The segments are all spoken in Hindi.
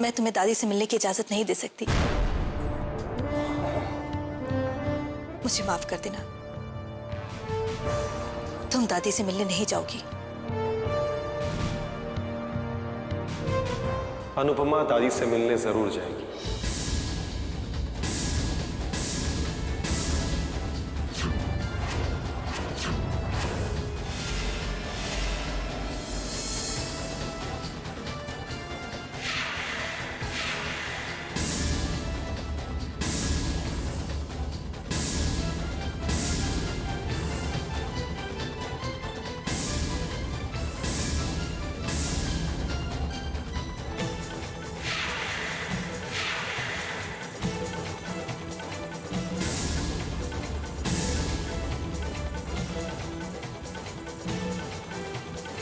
मैं तुम्हें दादी से मिलने की इजाजत नहीं दे सकती। मुझे माफ कर देना, तुम दादी से मिलने नहीं जाओगी। अनुपमा दादी से मिलने जरूर जाएगी।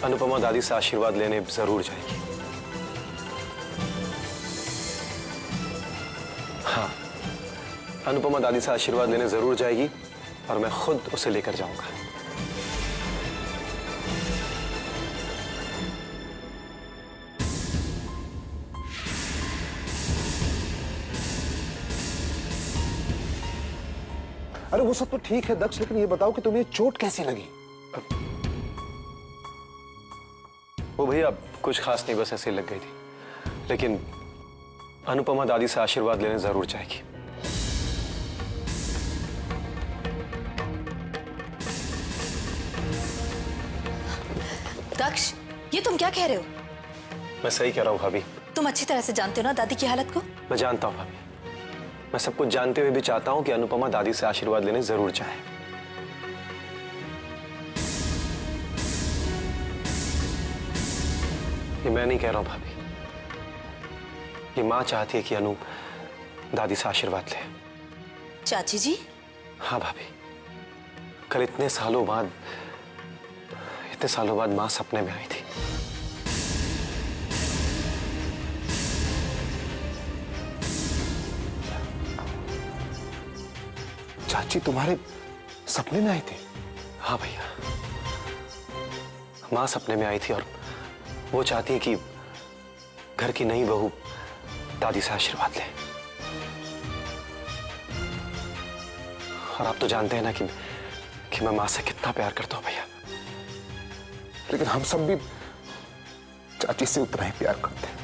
अनुपमा दादी से आशीर्वाद लेने जरूर जाएगी। हाँ, अनुपमा दादी से आशीर्वाद लेने जरूर जाएगी और मैं खुद उसे लेकर जाऊंगा। अरे वो सब तो ठीक है दक्ष, लेकिन ये बताओ कि तुम्हें चोट कैसी लगी? वो भैया कुछ खास नहीं, बस ऐसे लग गई थी। लेकिन अनुपमा दादी से आशीर्वाद लेने जरूर जाएगी। दक्ष, ये तुम क्या कह रहे हो? मैं सही कह रहा हूँ भाभी। तुम अच्छी तरह से जानते हो ना दादी की हालत को। मैं जानता हूँ भाभी, मैं सब कुछ जानते हुए भी चाहता हूँ कि अनुपमा दादी से आशीर्वाद लेने जरूर जाए। ये मैं नहीं कह रहा हूं भाभी, ये मां चाहती है कि अनु दादी से आशीर्वाद ले। चाची जी? हाँ भाभी, कल इतने सालों बाद मां सपने में आई थी। चाची तुम्हारे सपने में आई थी? हाँ भैया, मां सपने में आई थी और वो चाहती है कि घर की नई बहू दादी से आशीर्वाद ले। और आप तो जानते हैं ना कि मैं मां से कितना प्यार करता हूं भैया। लेकिन हम सब भी चाची से उतना ही प्यार करते हैं।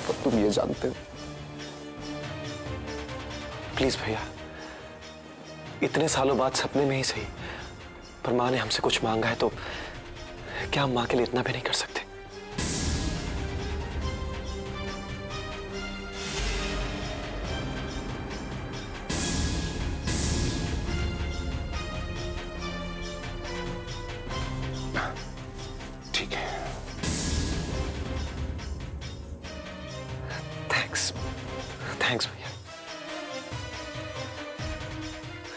और तुम ये जानते हो। प्लीज भैया, इतने सालों बाद सपने में ही सही, पर मां ने हमसे कुछ मांगा है तो क्या हम मां के लिए इतना भी नहीं कर सकते? ठीक है। थैंक्स भैया।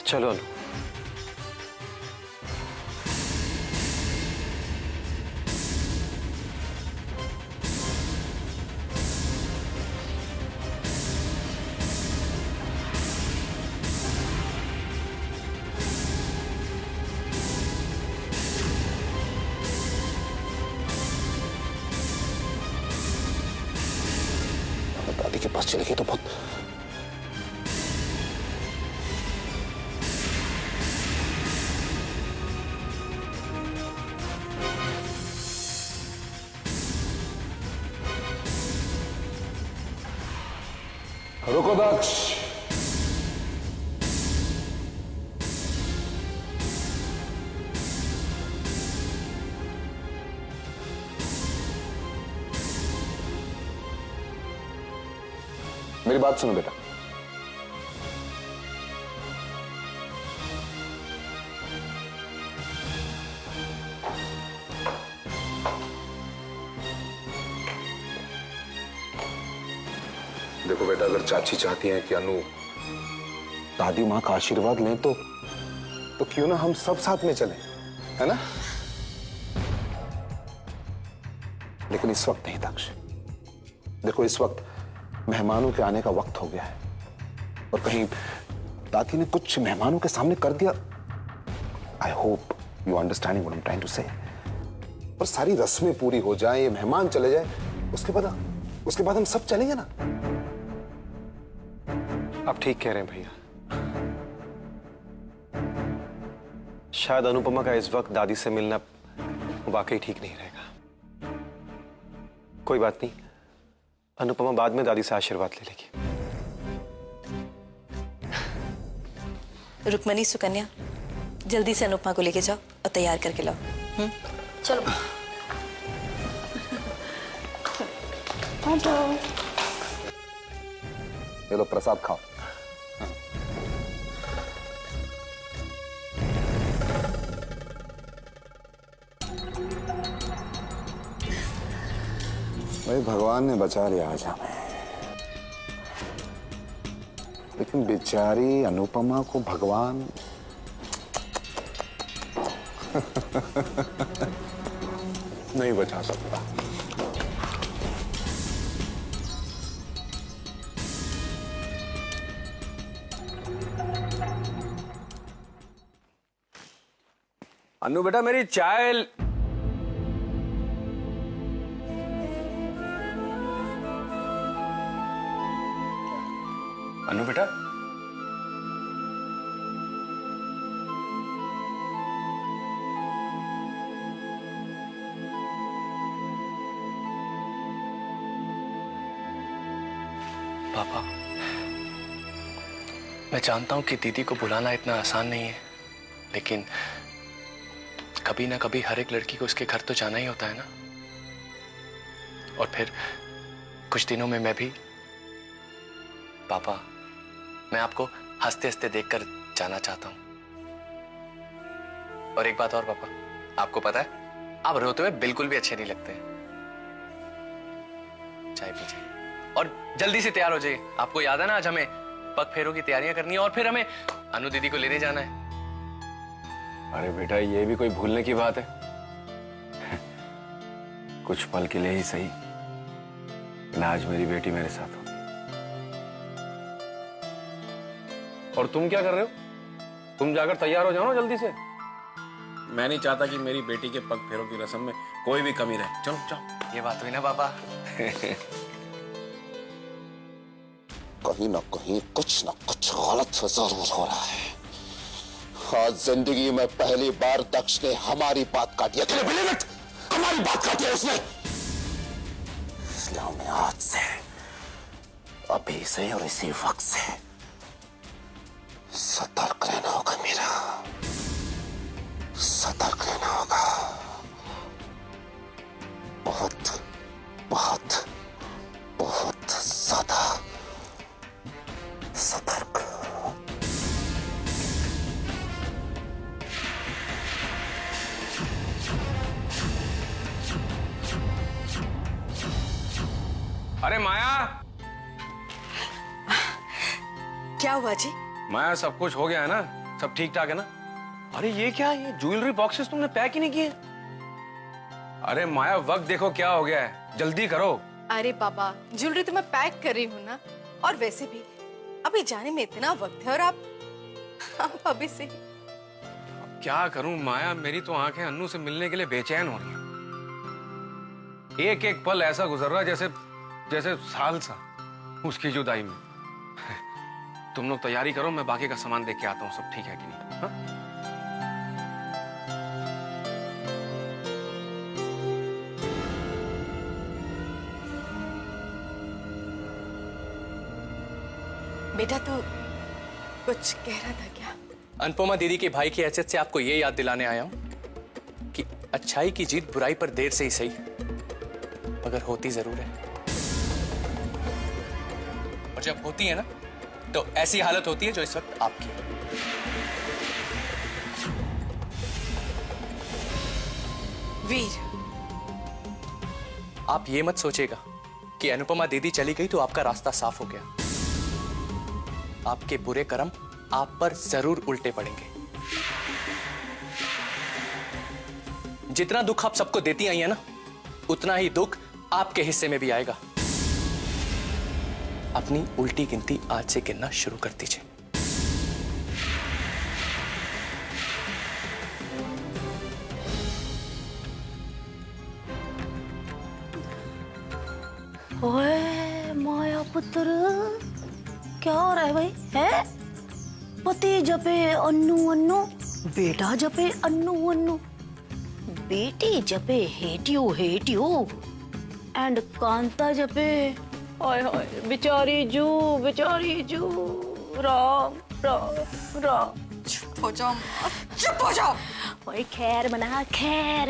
चलो अनु। दादी के पास चले गए तो बहुत। रुको दक्ष, मेरी बात सुनो बेटा। देखो बेटा, अगर चाची चाहती हैं कि अनु दादी माँ का आशीर्वाद लें तो क्यों ना हम सब साथ में चलें, है ना? लेकिन इस वक्त नहीं दक्ष। देखो, इस वक्त मेहमानों के आने का वक्त हो गया है और कहीं दादी ने कुछ मेहमानों के सामने कर दिया। I hope you understanding what I am trying to say. और सारी रस्में पूरी हो जाएं, ये मेहमान चले जाए, उसके बाद हम सब चलेंगे ना। आप ठीक कह रहे हैं भैया। शायद अनुपमा का इस वक्त दादी से मिलना वाकई ठीक नहीं रहेगा। कोई बात नहीं, अनुपमा बाद में दादी से आशीर्वाद ले लेगी। रुक्मणी, सुकन्या, जल्दी से अनुपमा को लेके जाओ और तैयार करके लाओ। चलो। ये लो प्रसाद खाओ। भाई भगवान ने बचा लिया आज हमें, लेकिन बेचारी अनुपमा को भगवान नहीं बचा सकता। अनु बेटा मेरी चाय। अनु बेटा, पापा, मैं जानता हूं कि दीदी को बुलाना इतना आसान नहीं है, लेकिन कभी ना कभी हर एक लड़की को उसके घर तो जाना ही होता है ना। और फिर कुछ दिनों में मैं भी। पापा, मैं आपको हंसते हंसते देखकर जाना चाहता हूं। और एक बात और पापा, आपको पता है आप रोते हुए बिल्कुल भी अच्छे नहीं लगते। चाय पीजिए और जल्दी से तैयार हो जाइए। आपको याद है ना, आज हमें पग फेरों की तैयारियां करनी है और फिर हमें अनु दीदी को लेने जाना है। अरे बेटा ये भी कोई भूलने की बात है? कुछ पल के लिए ही सही, लेकिन आज मेरी बेटी मेरे साथ होगी। और तुम क्या कर रहे हो? तुम जाकर तैयार हो जाओ ना जल्दी से। मैं नहीं चाहता कि मेरी बेटी के पग फेरों की रस्म में कोई भी कमी रहे। चलो जाओ। ये बात हुई ना पापा। कहीं ना कहीं कुछ ना कुछ गलत जरूर हो रहा है। आज जिंदगी में पहली बार दक्ष ने हमारी बात काटी है। हमारी बात काटी है उसने, इसलिए हमें आज से, अभी से और इसी वक्त से सतर्क रहना होगा। मेरा सतर्क रहना होगा, बहुत बहुत बहुत ज्यादा सतर्क। अरे माया, क्या हुआ जी? माया सब कुछ हो गया है ना? सब ठीक ठाक है ना? अरे ये क्या, ये ज्वेलरी बॉक्सेस तुमने पैक ही नहीं किए? अरे माया वक्त देखो क्या हो गया है, जल्दी करो। अरे बाबा, ज्वेलरी तो मैं पैक कर रही हूँ ना। और वैसे भी अभी जाने में इतना वक्त है और आप अभी से ही। क्या करूं माया, मेरी तो आंखें अन्नू से मिलने के लिए बेचैन हो रही हैं। एक एक पल ऐसा गुजर रहा जैसे जैसे साल सा उसकी जुदाई में। तुम लोग तैयारी करो, मैं बाकी का सामान देख के आता हूँ, सब ठीक है कि नहीं। हाँ? बेटा तो कुछ कह रहा था क्या? अनुपमा दीदी के भाई की हैसियत से आपको ये याद दिलाने आया हूं कि अच्छाई की जीत बुराई पर देर से ही सही, मगर होती जरूर है। और जब होती है ना, तो ऐसी हालत होती है जो इस वक्त आपकी है। वीर, आप ये मत सोचेगा कि अनुपमा दीदी चली गई तो आपका रास्ता साफ हो गया। आपके बुरे कर्म आप पर जरूर उल्टे पड़ेंगे। जितना दुख आप सबको देती आई है ना, उतना ही दुख आपके हिस्से में भी आएगा। अपनी उल्टी गिनती आज से गिनना शुरू कर दीजिए। ओए माया पुत्र, क्या हो रहा है भाई? है पति जपे अन्नू अन्नू, बेटा जपे अन्नू अन्नू, बेटी जपे हेटियो हेटियो, एंड कांता जपे हाय हाय बेचारी जू, राम राम राम। चुप हो जाओ, चुप हो जाओ। ओए खैर बना खैर।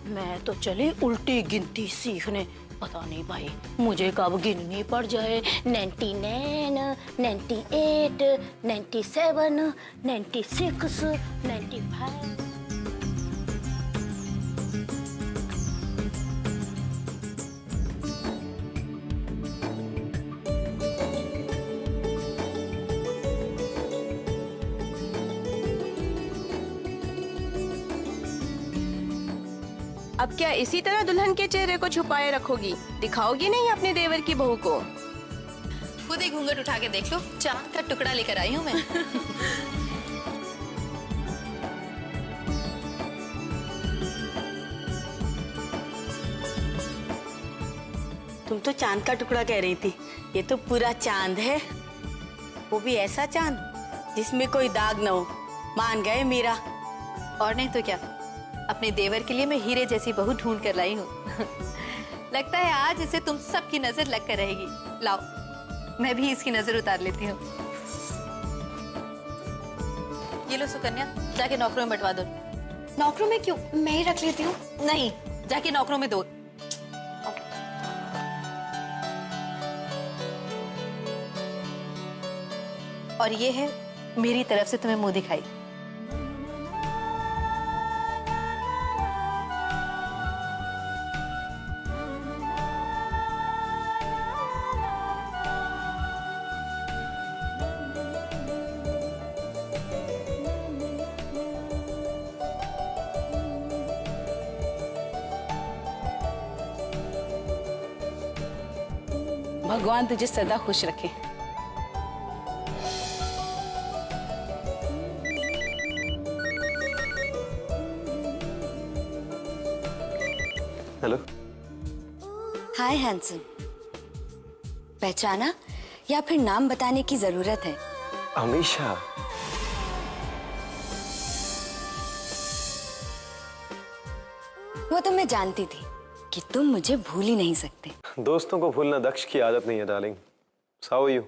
मैं तो चली उल्टी गिनती सीखने, पता नहीं भाई मुझे कब गिननी पड़ जाए। 99, 98, 97, 96, 95। अब क्या इसी तरह दुल्हन के चेहरे को छुपाए रखोगी? दिखाओगी नहीं अपने देवर की बहू को? खुद ही घूंघट उठा के देख लो, चांद का टुकड़ा लेकर आई हूँ मैं। तुम तो चांद का टुकड़ा कह रही थी, ये तो पूरा चांद है, वो भी ऐसा चांद जिसमें कोई दाग न हो। मान गए मीरा। और नहीं तो क्या, अपने देवर के लिए मैं हीरे जैसी बहू ढूंढ कर लाई हूँ। लगता है आज इसे तुम सबकी नजर लग कर रहेगी। लाओ, मैं भी इसकी नजर उतार लेती हूँ। ये लो सुकन्या, जाके नौकरों में बंटवा दो। नौकरों में क्यों? मैं ही रख लेती हूँ। नहीं, जाके नौकरों में दो। और ये है मेरी तरफ से तुम्हें मुंह दिखाई। भगवान तुझे सदा खुश रखे। हेलो। हाय हैंडसम, पहचाना या फिर नाम बताने की जरूरत है? अमीषा। वो तो मैं जानती थी कि तुम मुझे भूल ही नहीं सकते। दोस्तों को भूलना दक्ष की आदत नहीं है darling. How are you?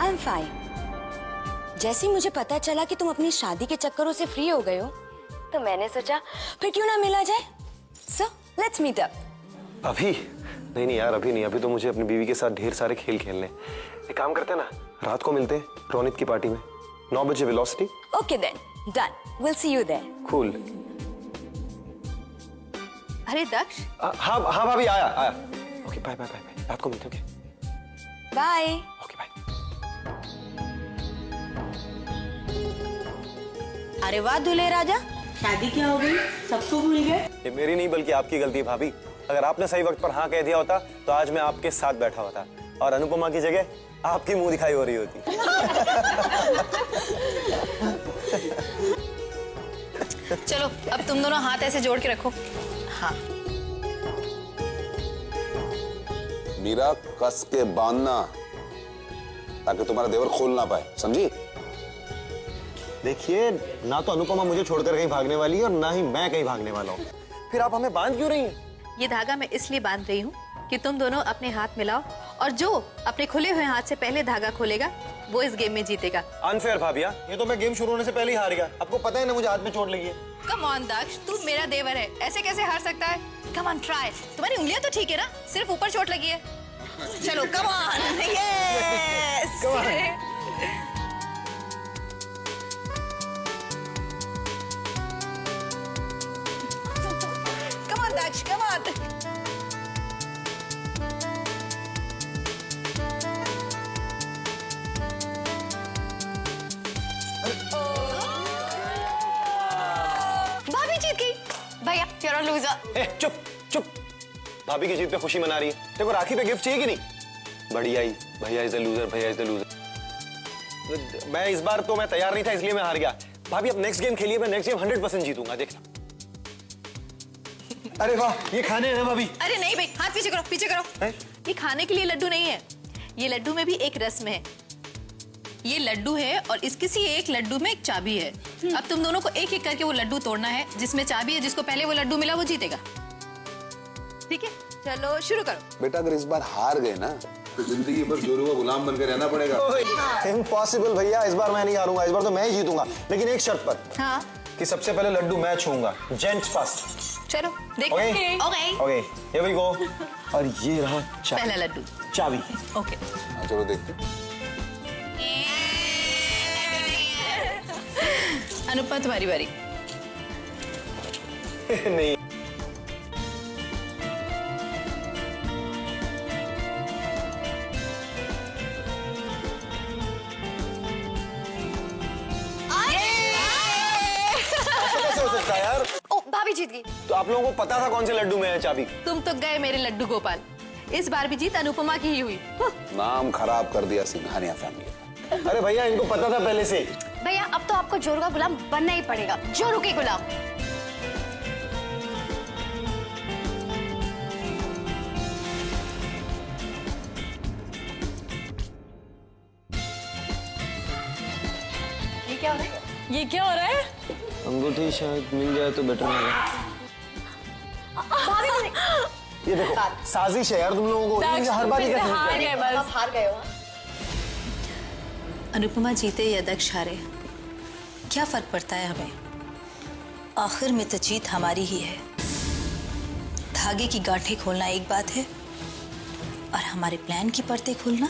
I am fine. जैसे ही मुझे पता चला कि तुम अपनी शादी के चक्करों से फ्री हो गए हो, तो मैंने सोचा फिर क्यों ना मिला जाए। So let's meet up. अभी नहीं नहीं यार, अभी नहीं। अभी तो मुझे अपनी बीवी के साथ ढेर सारे खेल खेलने। एक काम करते हैं ना, रात को मिलते हैं रोनित की पार्टी में 9 बजे velocity. Okay then, done, will see you there. Cool. अरे दक्ष। हाँ हाँ भाभी, आया। ओके बाय बाय बाय, रात को मिलते हैं। Okay bye. Okay bye. अरे वाह दूल्हे राजा, शादी क्या हो गई, सबको भूल गए। ये मेरी नहीं बल्कि आपकी गलती है भाभी। अगर आपने सही वक्त पर हाँ कह दिया होता तो आज मैं आपके साथ बैठा होता और अनुपमा की जगह आपकी मुंह दिखाई हो रही होती। चलो अब तुम दोनों हाथ ऐसे जोड़ के रखो। हाँ। मीरा, कस के बांधना ताकि तुम्हारा देवर खोल ना पाए, समझी? देखिए, ना तो अनुपमा मुझे छोड़कर कहीं भागने वाली है और ना ही मैं कहीं भागने वाला हूँ। फिर आप हमें बांध क्यों रही हैं? ये धागा मैं इसलिए बांध रही हूँ कि तुम दोनों अपने हाथ मिलाओ और जो अपने खुले हुए हाथ से पहले धागा खोलेगा वो इस गेम में जीतेगा। अनफेयर भाभिया, ये तो मैं गेम शुरू होने से पहले ही हार गया। आपको पता है ना मुझे हाथ में चोट लगी है। कम ऑन दक्ष, तू मेरा देवर है, ऐसे कैसे हार सकता है? Come on try. तुम्हारी उंगलियां तो ठीक है ना, सिर्फ ऊपर चोट लगी है। चलो come on. Yes. Come on Daksh, come on. भाभी जीत गई। भैया you're a loser। चुप चुप। भाभी की जीत पे खुशी मना रही है। देखो राखी पे गिफ्ट चाहिए कि नहीं? बढ़िया ही, भैया इज द लूजर, भैया इज द लूजर। मैं इस बार तो मैं तैयार नहीं था इसलिए मैं हार गया। भाभी अब नेक्स्ट गेम खेलिए, मैं नेक्स्ट गेम 100% जीतूंगा, देखना। अरे वाह, ये खाने हैं ना भाभी? अरे नहीं भाई, हाथ पीछे करो, पीछे करो। ये खाने के लिए लड्डू नहीं है, ये लड्डू में भी एक रस्म है। ये लड्डू है और इस किसी एक लड्डू में एक चाबी है। अब तुम दोनों को एक एक करके वो लड्डू तोड़ना है जिसमें चाबी है। जिसको पहले वो लड्डू मिला वो जीतेगा, ठीक है? चलो शुरू करो। बेटा अगर इस बार हार गए ना तो जिंदगी भर जोरू का गुलाम बनकर रहना पड़ेगा। इम्पॉसिबल भैया, इस बार मैं नहीं हारूंगा, इस बार तो मैं ही जीतूंगा, लेकिन एक शर्त पर। हाँ कि सबसे पहले लड्डू मैं छूऊंगा, जेंट्स फर्स्ट। चलो देखो। Okay okay, here we go. और ये रहा पहला लड्डू, चाबी। ओके। हाँ, चलो देखते। अनुपमा तुम्हारी बारी। नहीं, कैसे हो सकता है यार? ओ भाभी जीत गई। तो आप लोगों को पता था कौन से लड्डू में है चाबी? तुम तो गए मेरे लड्डू गोपाल। इस बार भी जीत अनुपमा की ही हुई। नाम खराब कर दिया सिंघानिया फैमिली। अरे भैया, इनको पता था पहले से। भैया अब तो आपको जोरू का गुलाम बनना ही पड़ेगा, जोरू के गुलाम। ये क्या हो रहा है? ये क्या हो रहा है? अंगूठी शायद मिल जाए तो बेटर होगा। ये देखो, साजिश है यार तुम लोगों को, ये हर बार ही करते हैं। आप हार गए हो। अनुपमा जीते या दक्ष हारे, क्या फर्क पड़ता है हमें? आखिर में तो जीत हमारी ही है। धागे की गांठें खोलना एक बात है और हमारे प्लान की परतें खोलना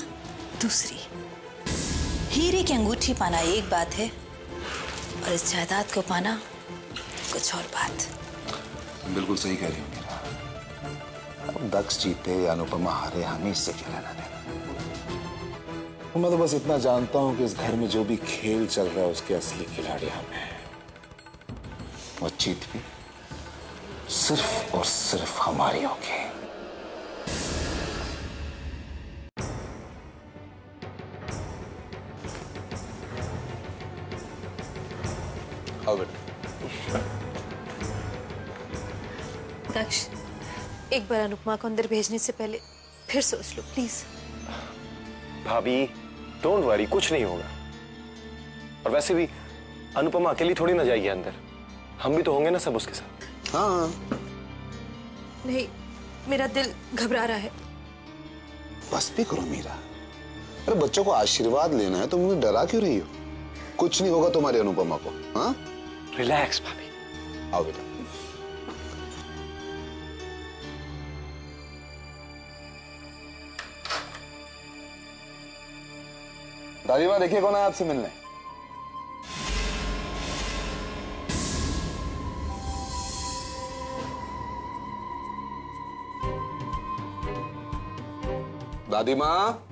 दूसरी। हीरे की अंगूठी पाना एक बात है और इस जायदाद को पाना कुछ और बात। बिल्कुल सही कह रही हो मीरा। अब दक्ष जीते या अनुपमा हारे, हमें इससे क्या लेना देना। मैं तो बस इतना जानता हूं कि इस घर में जो भी खेल चल रहा है उसके असली खिलाड़ी हम हैं। और जीत भी सिर्फ और सिर्फ हमारी होगी। आओ बेटा। दक्ष, एक बार अनुपमा को अंदर भेजने से पहले फिर सोच लो प्लीज। भाभी डोंट वरी, कुछ नहीं होगा। और वैसे भी अनुपमा अकेली थोड़ी ना जाएगी अंदर, हम भी तो होंगे ना सब उसके साथ। हाँ, नहीं, मेरा दिल घबरा रहा है। बस भी करो मीरा। अरे बच्चों को आशीर्वाद लेना है, तुम उन्हें डरा क्यों रही हो? कुछ नहीं होगा तुम्हारी अनुपमा को। हाँ, रिलैक्स भाभी। आओ बेटा। दादी माँ देखिए कौन है आपसे मिलने। दादी माँ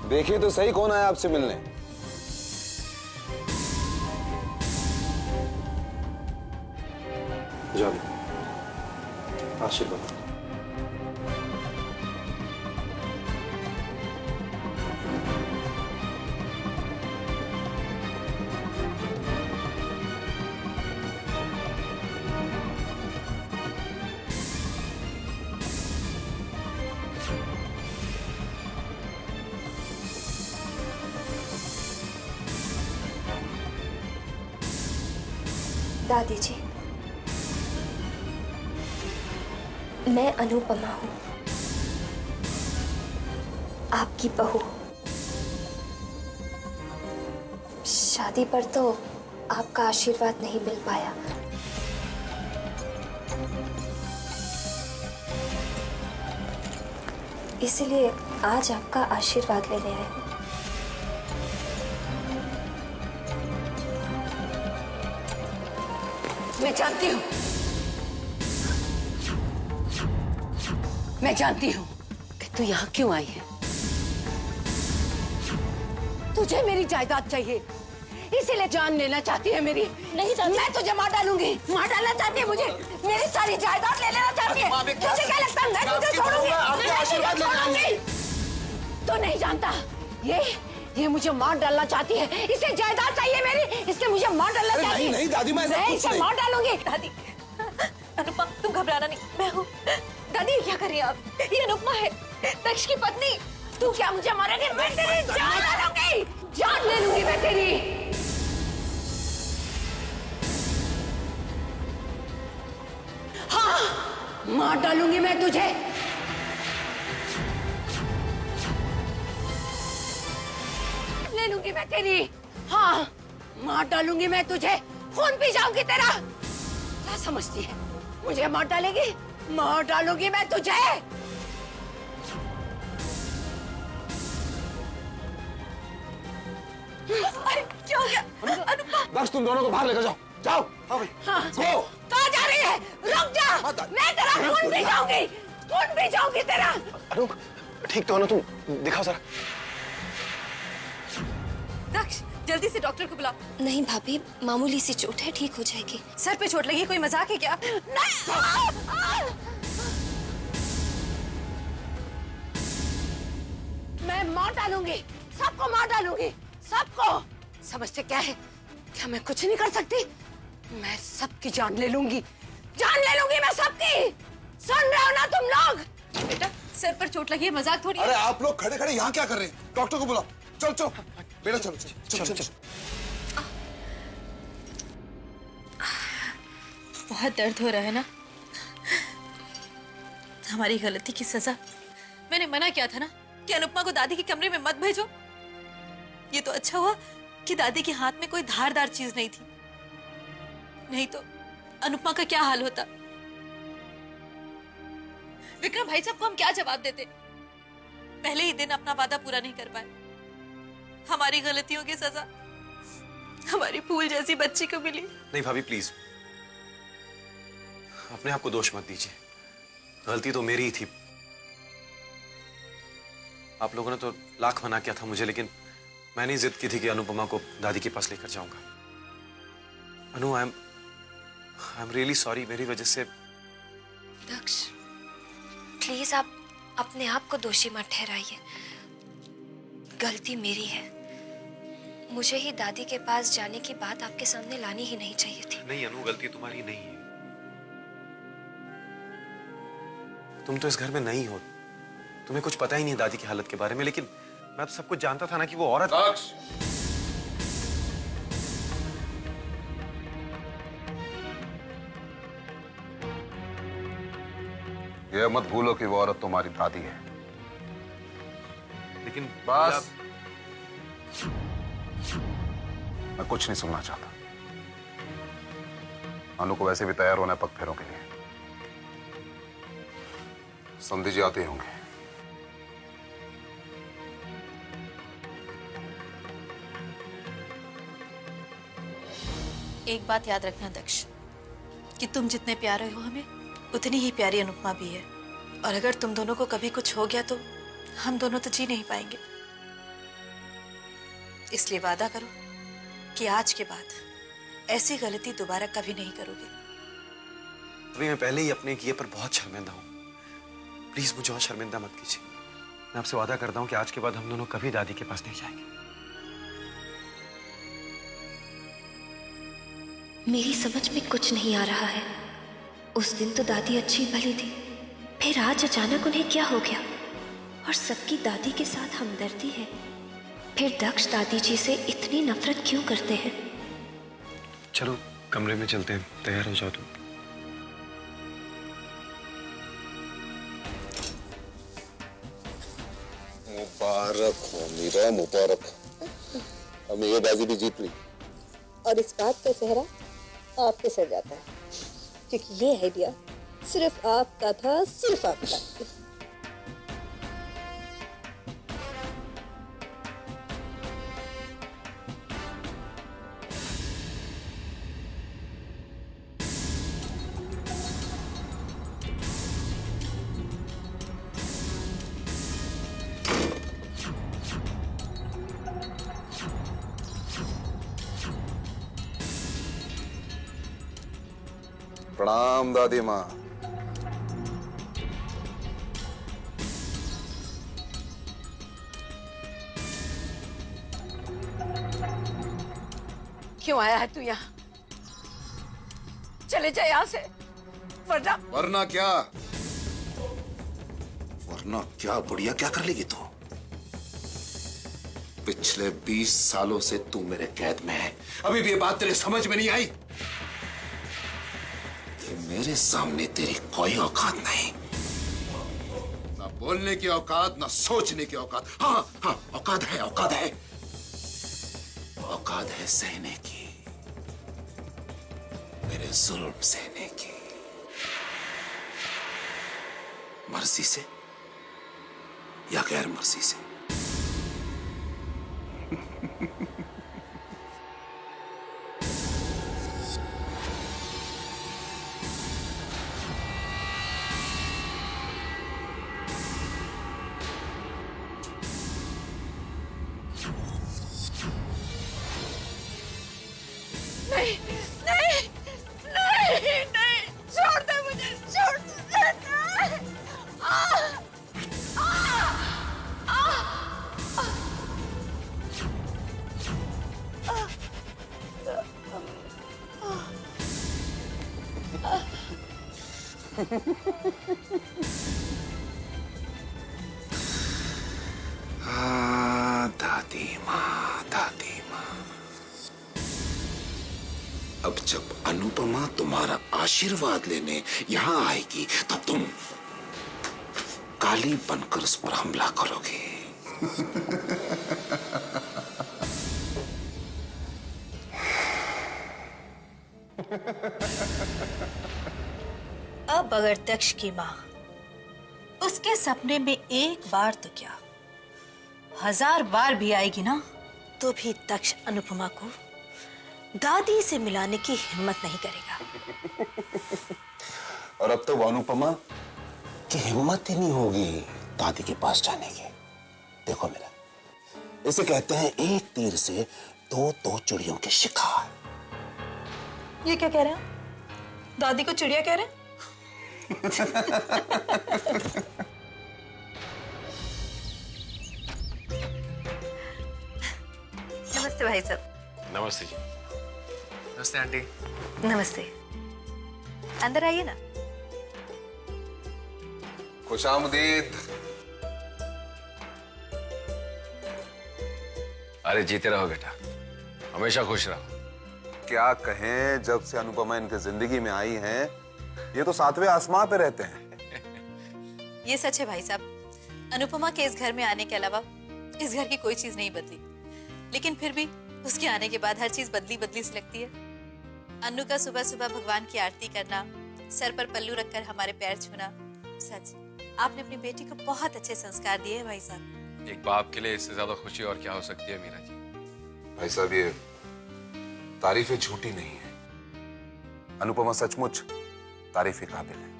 देखिए तो सही कौन आया आपसे मिलने। जाओ, आशीर्वाद। दादी जी, मैं अनुपमा हूँ, आपकी बहू। शादी पर तो आपका आशीर्वाद नहीं मिल पाया, इसलिए आज आपका आशीर्वाद लेने आए हूँ। मैं जानती हूँ, मैं जानती हूँ कि तू यहाँ क्यों आई है। तुझे मेरी जायदाद चाहिए, इसीलिए जान लेना चाहती है मेरी। नहीं चाहती, मैं तुझे मार डालूंगी। मार डालना चाहती है मुझे, मेरी सारी जायदाद ले लेना चाहती है। तुझे क्या लगता है मैं तुझे छोड़ूंगी? मैं तुझे छोड़ूंगी? तू नहीं जानता, ये मुझे मार डालना चाहती है, इसे जायदाद चाहिए मेरी, इसलिए मुझे मार डालना चाहती है। नहीं दादी, मैं मैं इसे मार डालूंगी। दादी, अनुपमा तुम घबराना नहीं, मैं हूँ। दादी क्या कर रही हैं आप? ये अनुपमा है, दक्ष की पत्नी। तू क्या मुझे मारेगी? मैं तेरी जान ले लूंगी, जान ले लूंगी मैं तेरी। हाँ, मार डालूंगी मैं तुझे। ले लूंगी मैं तेरी। हाँ, मार डालूंगी मैं तुझे, खून पी जाऊंगी तेरा। क्या समझती है, मुझे मार डालेगी? मार डालूंगी मैं तुझे। क्या हो गया? अनुपमा दक्ष, तुम दोनों को बाहर लेकर जाओ, जाओ। हाँ भाई, गो। कहाँ जा रही है? रुक जा, मैं तेरा खून पी जाऊंगी, खून पी जाऊंगी तेरा। अनूप, ठीक तो हो ना तुम? दिखाओ जरा। दक्ष, जल्दी से डॉक्टर को बुलाओ। नहीं भाभी, मामूली सी चोट है, ठीक हो जाएगी। सर पे चोट लगी है, कोई मजाक है क्या? मैं मार डालूंगी, सबको मार डालूंगी, सबको। समझते क्या है, क्या मैं कुछ नहीं कर सकती? मैं सबकी जान ले लूंगी, जान ले लूंगी मैं सबकी। सुन रहे हो ना तुम लोग? बेटा, सर पर चोट लगी है, मजाक थोड़ी है। अरे आप लोग खड़े खड़े यहाँ क्या कर रहे हैं? डॉक्टर को बुलाओ, चल चल बेटा, चलो चलो चलो चलो। बहुत दर्द हो रहा है ना? हमारी गलती की सजा। मैंने मना किया था ना कि अनुपमा को दादी के कमरे में मत भेजो। ये तो अच्छा हुआ कि दादी के हाथ में कोई धारदार चीज नहीं थी, नहीं तो अनुपमा का क्या हाल होता। विक्रम भाई साहब को हम क्या जवाब देते? पहले ही दिन अपना वादा पूरा नहीं कर पाए। हमारी गलतियों की सजा हमारी फूल जैसी बच्ची को मिली। नहीं भाभी प्लीज, अपने आप को दोष मत दीजिए, गलती तो मेरी ही थी। आप लोगों ने तो लाख मना किया था मुझे, लेकिन मैंने ही जिद की थी कि अनुपमा को दादी के पास लेकर जाऊंगा। अनु, आई एम रियली सॉरी, मेरी वजह से। दक्ष, प्लीज आप अपने आप को दोषी मत ठहराइए। गलती मेरी है, मुझे ही दादी के पास जाने की बात आपके सामने लानी ही नहीं चाहिए थी। नहीं अनु, गलती तुम्हारी नहीं है। तुम तो इस घर में नहीं हो, तुम्हें कुछ पता ही नहीं दादी की हालत के बारे में, लेकिन मैं तो सब कुछ जानता था ना कि वो औरत। ये मत भूलो कि वो औरत तुम्हारी दादी है। लेकिन बस, मैं कुछ नहीं सुनना चाहता। अनु को वैसे भी तैयार होना है पग फेरों के लिए। समझी जी आते होंगे। एक बात याद रखना दक्ष, कि तुम जितने प्यारे हो हमें, उतनी ही प्यारी अनुपमा भी है। और अगर तुम दोनों को कभी कुछ हो गया तो हम दोनों तो जी नहीं पाएंगे। इसलिए वादा करो कि आज के बाद ऐसी गलती दोबारा कभी नहीं करोगे। अभी मैं पहले ही अपने किए पर बहुत शर्मिंदा हूँ, प्लीज मुझे और शर्मिंदा मत कीजिए। मैं आपसे वादा करता हूँ कि आज के बाद हम दोनों कभी दादी के पास नहीं जाएंगे। मेरी समझ में कुछ नहीं आ रहा है। उस दिन तो दादी अच्छी भली थी, फिर आज अचानक उन्हें क्या हो गया? और सबकी दादी के साथ हमदर्दी है, फिर दक्ष दादी जी से इतनी नफरत क्यों करते हैं? चलो कमरे में चलते हैं, तैयार हो जाओ तुम। मुबारक हो मीरा, मुबारक। अब ये बाजी भी जीत ली। और इस बात का सेहरा आपके सर जाता है, क्योंकि ये आइडिया सिर्फ आपका था, सिर्फ आपका। प्रणाम दादी माँ। क्यों आया है तू यहाँ? चले जा यहाँ से, वरना वरना क्या? वरना क्या बुढ़िया, क्या कर लेगी तू? पिछले 20 सालों से तू मेरे कैद में है, अभी भी ये बात तेरे समझ में नहीं आई कि मेरे सामने तेरी कोई औकात नहीं, ना बोलने की औकात, ना सोचने की औकात। हाँ हाँ, औकात है, औकात है, औकात है सहने की, मेरे जुल्म सहने की, मर्जी से या गैर मर्जी से। नहीं नहीं नहीं नहीं, छोड़ दे मुझे, छोड़ दे। नहीं। दादी माँ, दादी माँ, अब जब अनुपमा तुम्हारा आशीर्वाद लेने यहां आएगी तब तुम काली बनकर उस पर हमला करोगे। अब अगर दक्ष की माँ उसके सपने में एक बार तो क्या 1000 बार भी आएगी ना, तो भी दक्ष अनुपमा को दादी से मिलाने की हिम्मत नहीं करेगा। और अब तो वो अनुपमा की हिम्मत ही नहीं होगी दादी के पास जाने की। देखो मेरा, इसे कहते हैं एक तीर से दो चिड़ियों के शिकार। ये क्या कह रहे हैं? दादी को चिड़िया कह रहे हैं? नमस्ते भाई साहब। नमस्ते जी। नमस्ते आंटी। नमस्ते, अंदर आइए ना। खुशामदीद। अरे जीते रहो बेटा, हमेशा खुश रहो। क्या कहें, जब से अनुपमा इनके जिंदगी में आई हैं, ये तो 7वें आसमां पे रहते हैं। ये सच है भाई साहब, अनुपमा के इस घर में आने के अलावा इस घर की कोई चीज नहीं बदली, लेकिन फिर भी उसके आने के बाद हर चीज बदली बदली सी लगती है। अन्नू का सुबह सुबह भगवान की आरती करना, सर पर पल्लू रखकर हमारे पैर छूना, सच आपने अपनी बेटी को बहुत अच्छे संस्कार दिए हैं भाई साहब। एक बाप के लिए इससे ज्यादा खुशी और क्या हो सकती है मीरा जी। भाई साहब, ये तारीफें झूठी नहीं है, अनुपमा सचमुच तारीफ के काबिल है।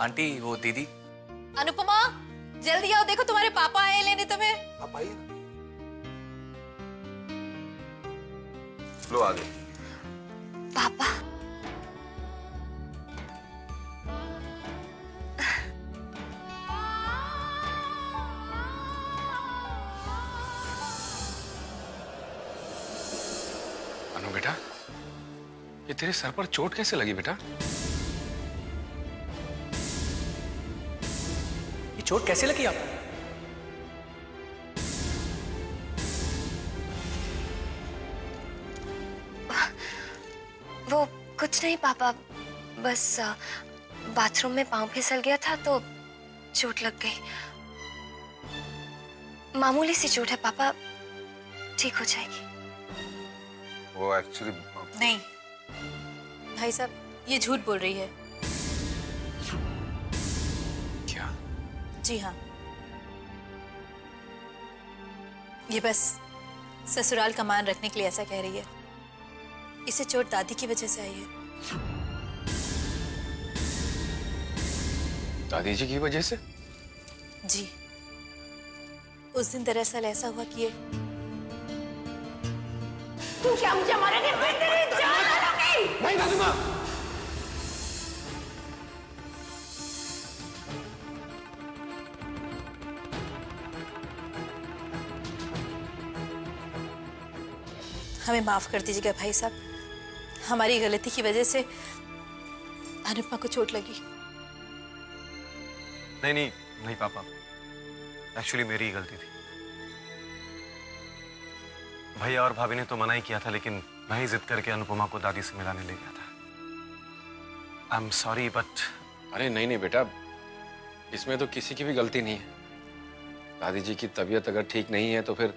आंटी वो दीदी। अनुपमा जल्दी आओ, देखो तुम्हारे पापा आए लेने तुम्हें। आप आइए ना। लो आ गए। पापा, अनु बेटा, ये तेरे सर पर चोट कैसे लगी बेटा? ये चोट कैसे लगी आपको? वो कुछ नहीं पापा, बस बाथरूम में पाँव फिसल गया था तो चोट लग गई। मामूली सी चोट है पापा, ठीक हो जाएगी। वो एक्चुअली नहीं भाई साहब, ये झूठ बोल रही है। क्या? जी हाँ, ये बस ससुराल का मान रखने के लिए ऐसा कह रही है। इसे चोट दादी की वजह से आई है। दादी जी की वजह से? जी, उस दिन दरअसल ऐसा हुआ कि ये तुम क्या मुझे मारोगे? मैं तेरी जान ले लूंगी। नहीं दादी माँ। हमें माफ कर दीजिएगा भाई साहब, हमारी गलती की वजह से अनुपमा को चोट लगी। नहीं नहीं नहीं पापा, एक्चुअली मेरी ही गलती थी। भैया और भाभी ने तो मना ही किया था, लेकिन मैं ही जिद करके अनुपमा को दादी से मिलाने ले गया था। I am sorry but. अरे नहीं नहीं बेटा, इसमें तो किसी की भी गलती नहीं है। दादी जी की तबीयत अगर ठीक नहीं है तो फिर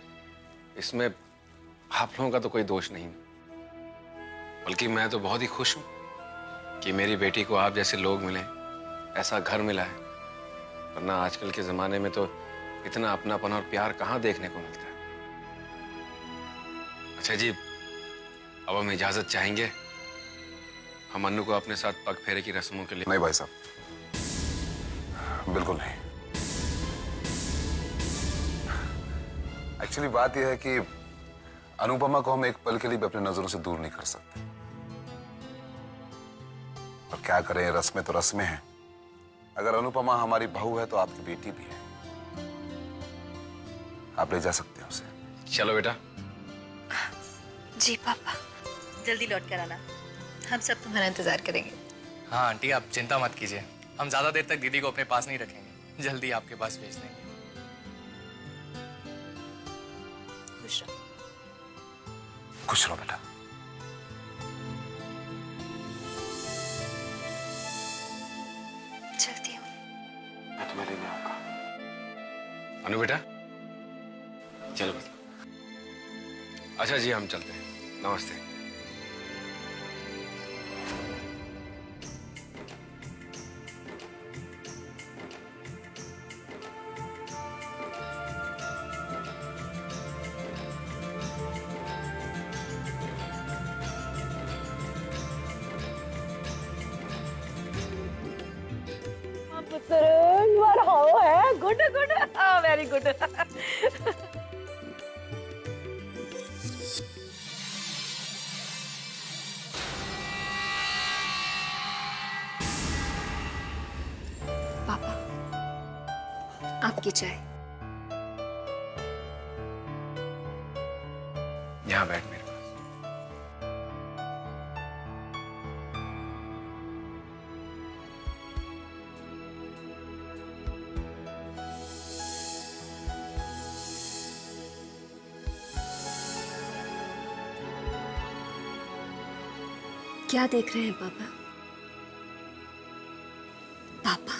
इसमें आप लोगों का तो कोई दोष नहीं। बल्कि मैं तो बहुत ही खुश हूं कि मेरी बेटी को आप जैसे लोग मिले, ऐसा घर मिला है। वरना आजकल के जमाने में तो इतना अपनापन और प्यार कहाँ देखने को मिलता है। अच्छा जी, अब हम इजाजत चाहेंगे। हम अन्नू को अपने साथ पग फेरे की रस्मों के लिए। नहीं भाई साहब, बिल्कुल नहीं। एक्चुअली बात यह है कि अनुपमा को हम एक पल के लिए भी अपनी नजरों से दूर नहीं कर सकते। और क्या करें, रस्में तो रस्में हैं। अगर अनुपमा हमारी बहू है तो आपकी बेटी भी है। आप ले जा सकते हैं उसे। चलो बेटा। जी पापा, जल्दी लौट कर आना, हम सब तुम्हारा इंतजार करेंगे। हाँ आंटी, आप चिंता मत कीजिए, हम ज्यादा देर तक दीदी को अपने पास नहीं रखेंगे, जल्दी आपके पास भेज देंगे। खुश रहो। खुश रहो बेटा। चलती हूँ। मैं तुम्हें लेने आऊंगा। अनु बेटा चलो बेटा। अच्छा जी, हम चलते हैं। नमस्ते। You are how है? Good, good. Oh, very good. पापा, आपकी चाय। यहाँ बैठ मेरे पास। क्या देख रहे हैं पापा? पापा,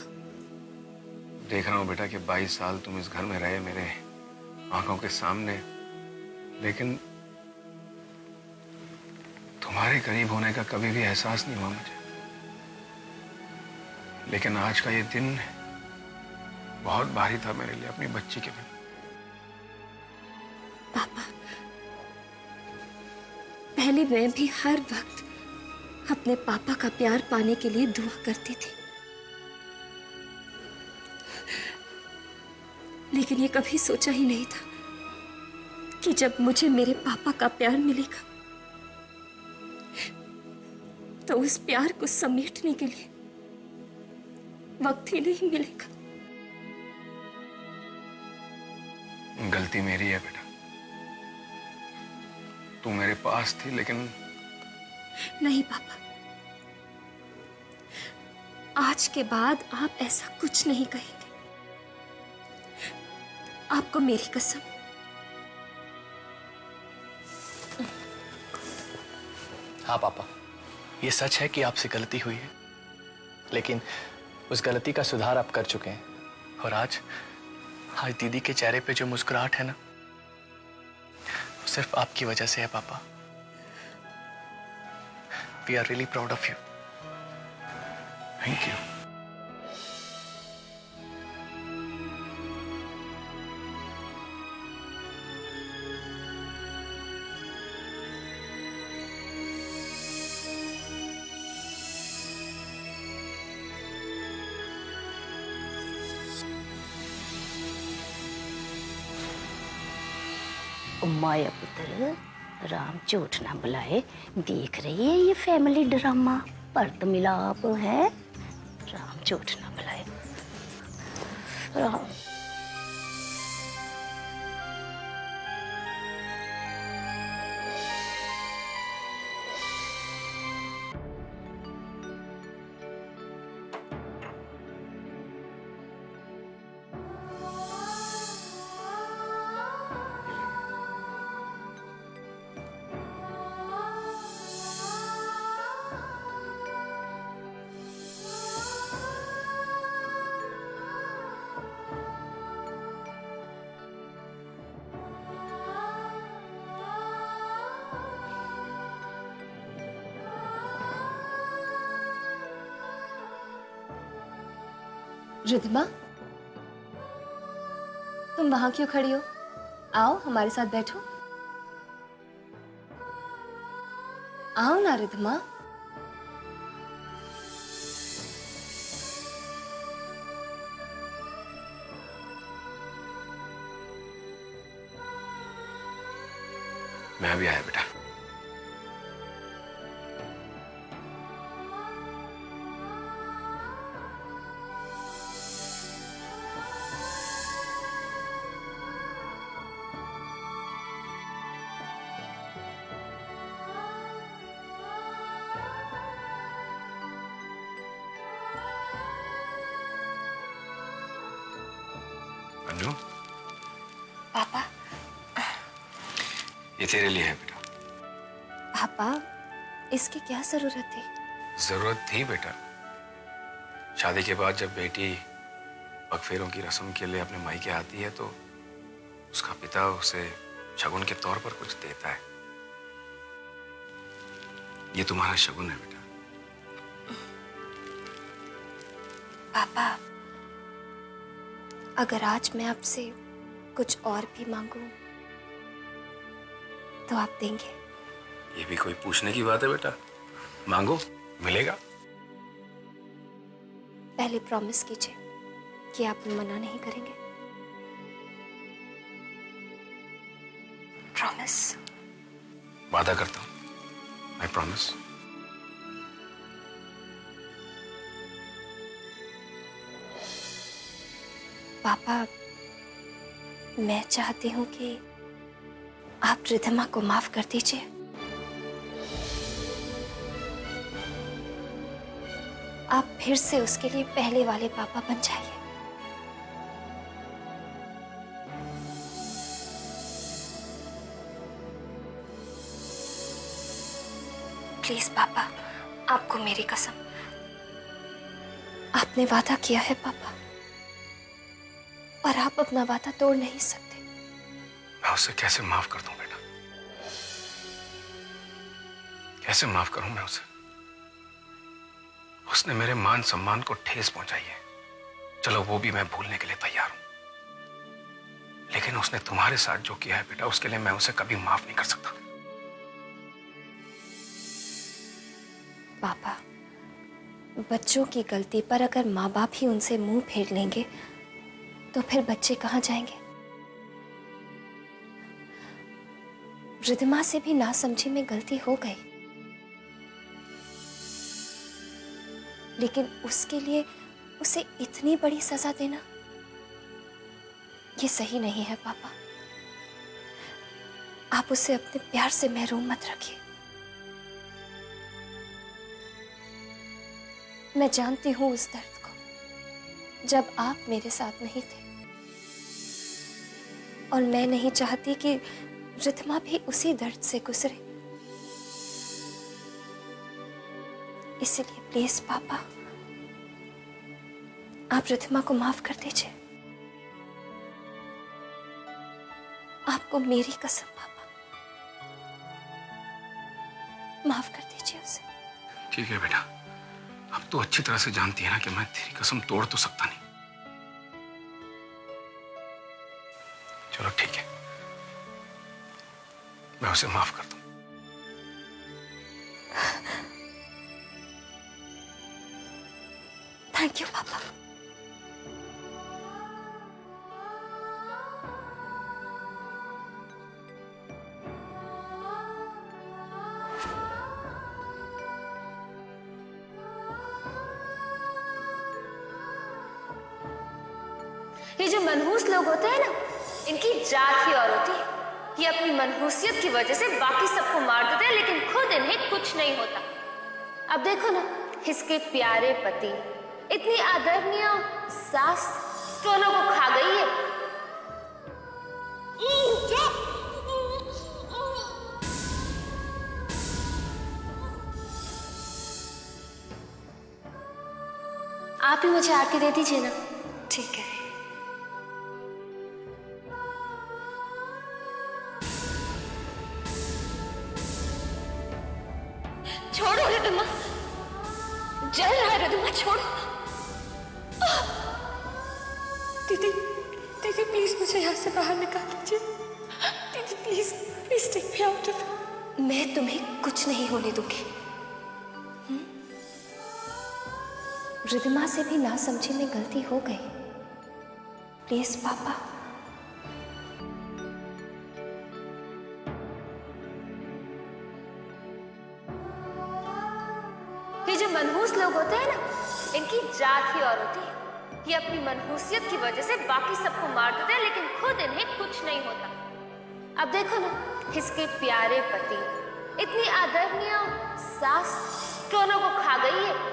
देख रहा हूँ बेटा कि 22 साल तुम इस घर में रहे मेरे आंखों के सामने, लेकिन तुम्हारे करीब होने का कभी भी एहसास नहीं हुआ मुझे। लेकिन आज का ये दिन बहुत भारी था मेरे लिए, अपनी बच्ची के बिना। पापा, पहले मैं भी हर वक्त अपने पापा का प्यार पाने के लिए दुआ करती थी, लेकिन ये कभी सोचा ही नहीं था कि जब मुझे मेरे पापा का प्यार मिलेगा तो उस प्यार को समेटने के लिए वक्त ही नहीं मिलेगा। गलती मेरी है बेटा, तू मेरे पास थी लेकिन। नहीं पापा, आज के बाद आप ऐसा कुछ नहीं कहेंगे, आपको मेरी कसम। हाँ पापा, ये सच है कि आपसे गलती हुई है, लेकिन उस गलती का सुधार आप कर चुके हैं। और आज दीदी के चेहरे पे जो मुस्कुराहट है ना, वो सिर्फ आपकी वजह से है पापा। We are really proud of you. Thank you. माया पुत्र, राम झूठ ना बुलाए। देख रही है ये फैमिली ड्रामा, परत मिलाप है। राम झूठ ना बुलाए। राम रिद्धिमा, तुम वहां क्यों खड़ी हो? आओ हमारे साथ बैठो। आओ ना रिद्धिमा। मैं अभी आया बेटा। अन्नू, पापा। ये तेरे लिए है बेटा। पापा, इसकी क्या जरूरत थी? जरूरत थी बेटा। शादी के बाद जब बेटी पगफेरों की रस्म के लिए अपने मायके आती है तो उसका पिता उसे शगुन के तौर पर कुछ देता है। ये तुम्हारा शगुन है बेटा। पापा, अगर आज मैं आपसे कुछ और भी मांगूं तो आप देंगे? ये भी कोई पूछने की बात है बेटा। मांगो, मिलेगा। पहले प्रॉमिस कीजिए कि आप मना नहीं करेंगे। प्रॉमिस। वादा करता हूं। I promise. पापा, मैं चाहती हूं कि आप रिद्धिमा को माफ कर दीजिए। आप फिर से उसके लिए पहले वाले पापा बन जाइए। प्लीज पापा, आपको मेरी कसम। आपने वादा किया है पापा, और आप अपना वादा तोड़ नहीं सकते। मैं उसे कैसे माफ कर दूं बेटा? कैसे माफ करूं मैं उसे? उसने मेरे मान सम्मान को ठेस पहुंचाई है। चलो वो भी मैं भूलने के लिए तैयार हूं, लेकिन उसने तुम्हारे साथ जो किया है बेटा, उसके लिए मैं उसे कभी माफ नहीं कर सकता। पापा, बच्चों की गलती पर अगर माँ बाप ही उनसे मुंह फेर लेंगे तो फिर बच्चे कहाँ जाएंगे? रिद्धिमा से भी नासमझी में गलती हो गई, लेकिन उसके लिए उसे इतनी बड़ी सजा देना ये सही नहीं है पापा। आप उसे अपने प्यार से महरूम मत रखिए। मैं जानती हूं उस दर्द को जब आप मेरे साथ नहीं थे, और मैं नहीं चाहती कि रिद्धिमा भी उसी दर्द से गुजरे। इसलिए प्लीज पापा, आप रिद्धिमा को माफ कर दीजिए। आपको मेरी कसम पापा, माफ कर दीजिए उसे। ठीक है बेटा, अब तो अच्छी तरह से जानती है ना कि मैं तेरी कसम तोड़ तो सकता नहीं। चलो ठीक है, मैं उसे माफ कर दूं। थैंक यू पापा। ये जो मनहूस लोग होते हैं ना, इनकी जात ही और होती है। ये अपनी मनहूसियत की वजह से बाकी सबको मार देते हैं, लेकिन खुद इन्हें कुछ नहीं होता। अब देखो ना, इसके प्यारे पति, इतनी आदरणीय सास दोनों को खा गई है। आप ही मुझे आरती दे दीजिए ना। ठीक है। छोड़ो रिद्धिमा, जल रहा है रिद्धिमा, छोड़ो। दीदी दीदी प्लीज मुझे यहाँ से बाहर निकाल दीजिए। दीदी please please take me out of. मैं तुम्हें कुछ नहीं होने दूंगी। रिद्धिमा से भी ना समझी में गलती हो गई। प्लीज पापा। ये जो मनहूस लोग होते हैं ना, इनकी जात ही और होती है। ये अपनी मनहूसियत की वजह से बाकी सबको मार देते हैं, लेकिन खुद इन्हें कुछ नहीं होता। अब देखो ना, इसके प्यारे पति, इतनी आदरणीय सास दोनों को खा गई है।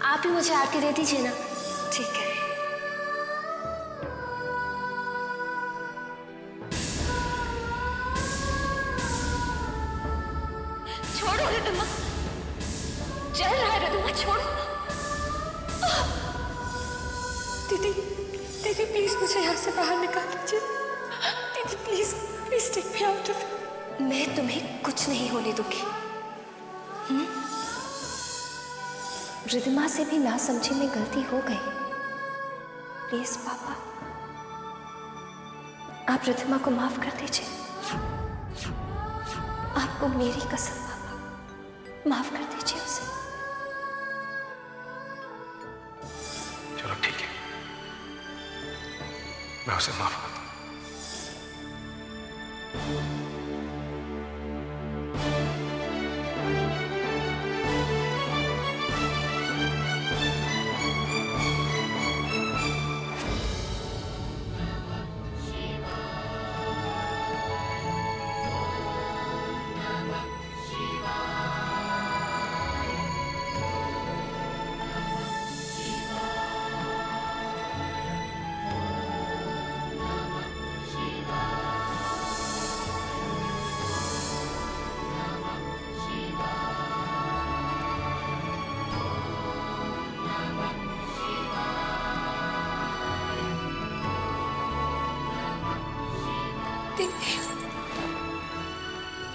आप ही मुझे आरती दे दीजिए ना। ठीक है। छोड़ो रिद्धिमा, जल रहा है रिद्धिमा, छोड़ो। दीदी दीदी प्लीज मुझे यहाँ से बाहर निकाल दीजिए। दीदी please please take me out of. मैं तुम्हें कुछ नहीं होने दूंगी। रिद्धिमा से भी ना समझी में गलती हो गई। प्लीज पापा, आप रिद्धिमा को माफ कर दीजिए। आपको मेरी कसम पापा, माफ कर दीजिए उसे। चलो ठीक है, मैं उसे माफ करता हूँ।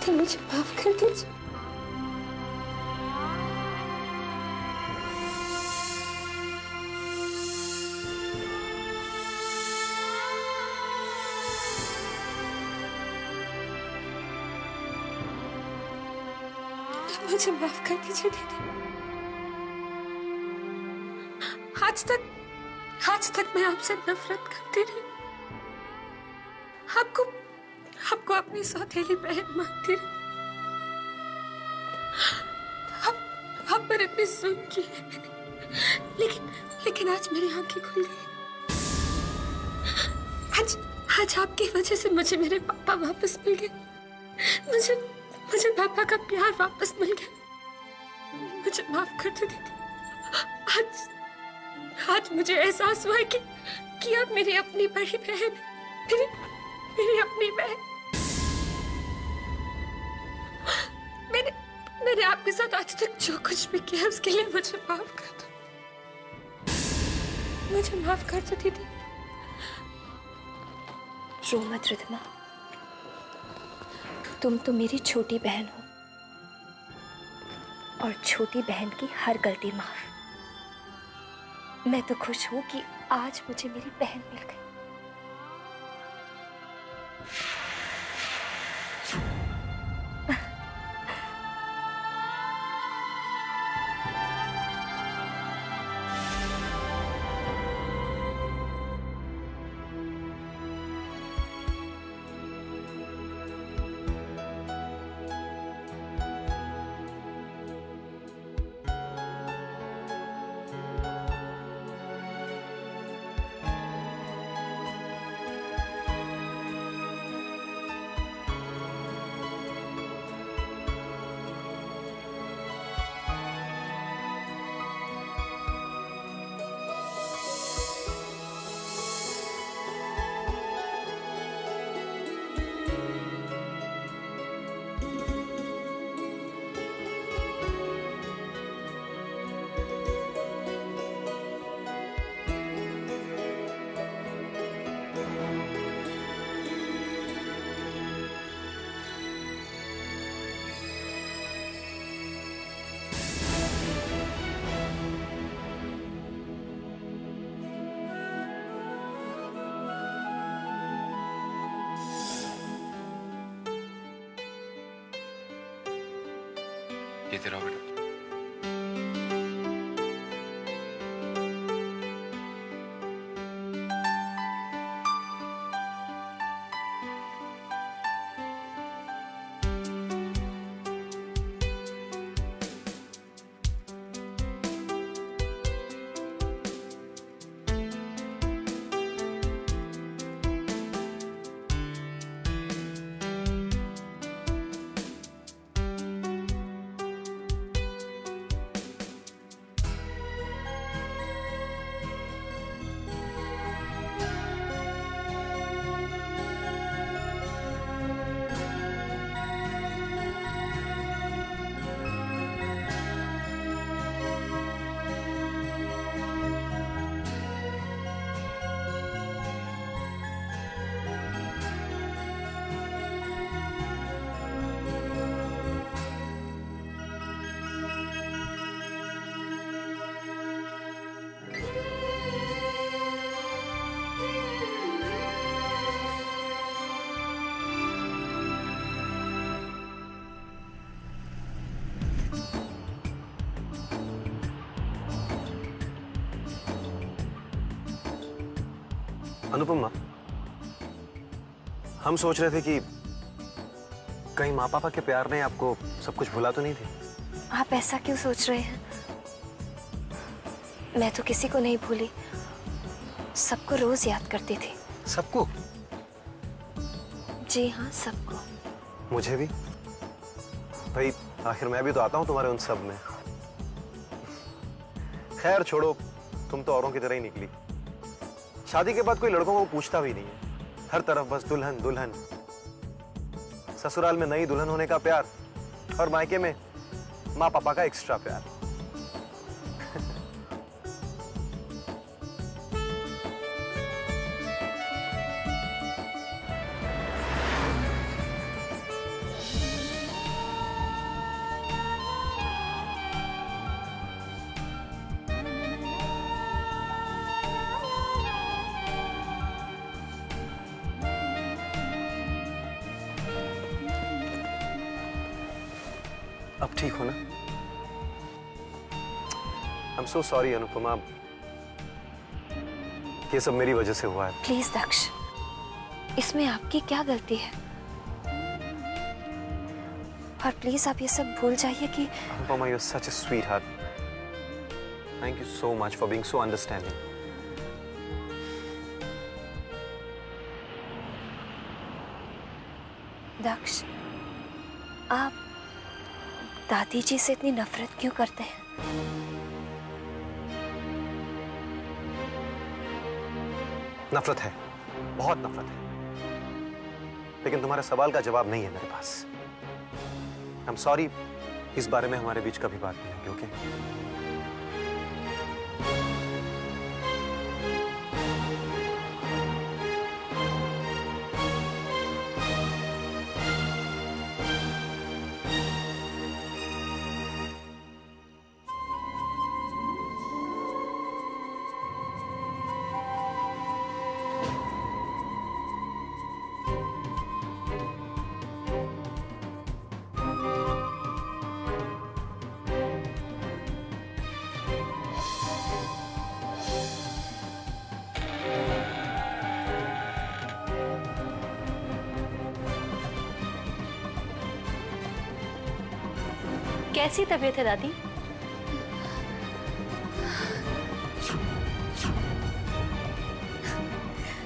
तो मुझे माफ कर दीजिए। मुझे माफ कर दीजिए दीदी। आज तक मैं आपसे नफरत करती रही। आपको अपनी सौतेली बहन मानती रही। आप पर इतनी जुल्म की है, लेकिन आज मेरी आंखें खुल गई। आज आपकी वजह से मुझे मेरे पापा वापस मिल गए। मुझे पापा का प्यार वापस मिल गया। मुझे माफ कर दो दीदी। आज मुझे एहसास हुआ कि आप मेरी अपनी बड़ी बहन, मेरी अपनी बहन। मैंने आपके साथ आज तक जो कुछ भी किया उसके लिए मुझे माफ कर दो। मुझे माफ कर दो दीदी। रो मत रिद्धिमा, तुम तो मेरी छोटी बहन हो, और छोटी बहन की हर गलती माफ। मैं तो खुश हूं कि आज मुझे मेरी बहन मिल गई। जीते रहो बेटा। अनुपमा, हम सोच रहे थे कि कहीं माँ पापा के प्यार ने आपको सब कुछ भुला तो नहीं थी? आप ऐसा क्यों सोच रहे हैं? मैं तो किसी को नहीं भूली, सबको रोज याद करती थी। सबको? जी हाँ, सबको। मुझे भी? भाई आखिर मैं भी तो आता हूँ तुम्हारे उन सब में। खैर छोड़ो, तुम तो औरों की तरह ही निकली। शादी के बाद कोई लड़कों को पूछता भी नहीं है, हर तरफ बस दुल्हन दुल्हन। ससुराल में नई दुल्हन होने का प्यार और मायके में माँ पापा का एक्स्ट्रा प्यार। अब ठीक हो ना? I'm so sorry अनुपमा, ये सब मेरी वजह से हुआ है। प्लीज दक्ष, इसमें आपकी क्या गलती है? और प्लीज आप ये सब भूल जाइए कि Anupama, you're such a sweetheart. Thank you so much for being so understanding. दक्ष, आप दादी जी से इतनी नफरत क्यों करते हैं? नफरत है, बहुत नफरत है, लेकिन तुम्हारे सवाल का जवाब नहीं है मेरे पास। I'm sorry, इस बारे में हमारे बीच कभी बात नहीं होगी, ओके? कैसी तबीयत है दादी?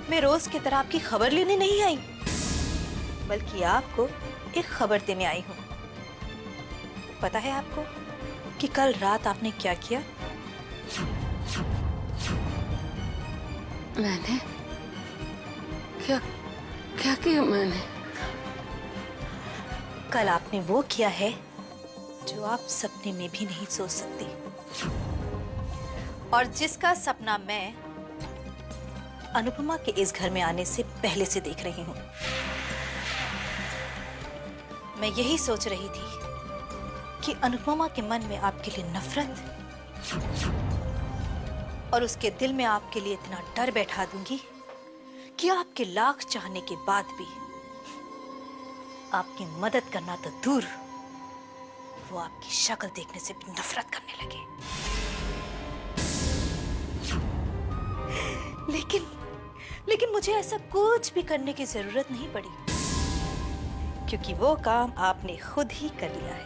मैं रोज की तरह आपकी खबर लेने नहीं आई, बल्कि आपको एक खबर देने आई हूँ। पता है आपको कि कल रात आपने क्या किया? मैंने क्या क्या किया मैंने? कल आपने वो किया है जो आप सपने में भी नहीं सोच सकती, और जिसका सपना मैं अनुपमा के इस घर में आने से पहले से देख रही हूँ। मैं यही सोच रही थी कि अनुपमा के मन में आपके लिए नफरत और उसके दिल में आपके लिए इतना डर बैठा दूंगी कि आपके लाख चाहने के बाद भी आपकी मदद करना तो दूर, वो आपकी शक्ल देखने से भी नफरत करने लगे। लेकिन मुझे ऐसा कुछ भी करने की जरूरत नहीं पड़ी, क्योंकि वो काम आपने खुद ही कर लिया है,